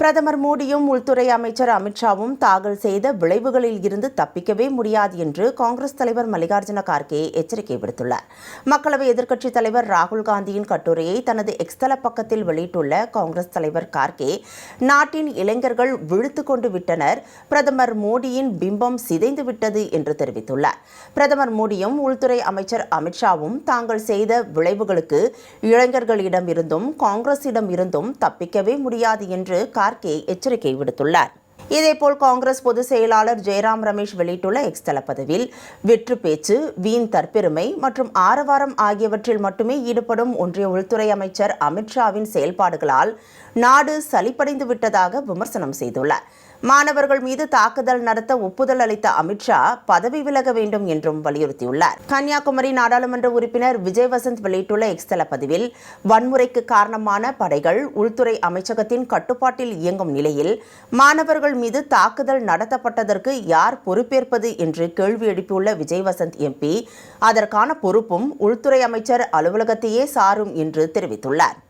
பிரதமர் மோடியும் உள்துறை அமைச்சர் அமித்ஷாவும் தாக்கல் செய்த விளைவுகளில் இருந்து தப்பிக்கவே முடியாது என்று காங்கிரஸ் தலைவர் மல்லிகார்ஜுன கார்கே எச்சரிக்கை விடுத்துள்ளார். மக்களவை எதிர்க்கட்சித் தலைவர் ராகுல் காந்தியின் கட்டுரையை தனது எக்ஸ்தல பக்கத்தில் வெளியிட்டுள்ள காங்கிரஸ் தலைவர் கார்கே, நாட்டின் இளைஞர்கள் விழித்துக் கொண்டு விட்டனர், பிரதமர் மோடியின் பிம்பம் சிதைந்துவிட்டது என்று தெரிவித்துள்ளார். பிரதமர் மோடியும் உள்துறை அமைச்சர் அமித்ஷாவும் தாங்கள் செய்த விளைவுகளுக்கு இளைஞர்களிடம் இருந்தும் காங்கிரசிடம் இருந்தும் தப்பிக்கவே முடியாது என்று கார்கே எச்சரிக்கை விடுத்துள்ளார். இதேபோல் காங்கிரஸ் பொதுச் செயலாளர் ஜெயராம் ரமேஷ் வெளியிட்டுள்ள எக்ஸ் தளப்பதிவில், வெற்று பேச்சு, வீண் தற்பெருமை மற்றும் ஆரவாரம் ஆகியவற்றில் மட்டுமே ஈடுபடும் ஒன்றிய உள்துறை அமைச்சர் அமித்ஷாவின் செயல்பாடுகளால் நாடு சலிப்படைந்து விட்டதாக விமர்சனம் செய்துள்ளார். மாணவர்கள் மீது தாக்குதல் நடத்த ஒப்புதல் அளித்த அமித்ஷா பதவி விலக வேண்டும் என்றும் வலியுறுத்தியுள்ளார். கன்னியாகுமரி நாடாளுமன்ற உறுப்பினர் விஜய் வசந்த் வெளியிட்டுள்ள எக்ஸ் தளப்பதிவில், வன்முறைக்கு காரணமான படைகள் உள்துறை அமைச்சகத்தின் கட்டுப்பாட்டில் இயங்கும் நிலையில் மாணவர்கள் மீது தாக்குதல் நடத்தப்பட்டதற்கு யார் பொறுப்பேற்பது என்று கேள்வி எழுப்பியுள்ள விஜய் வசந்த் எம்பி, அதற்கான பொறுப்பும் உள்துறை அமைச்சர் அலுவலகத்தையே சாரும் என்று தெரிவித்துள்ளார்.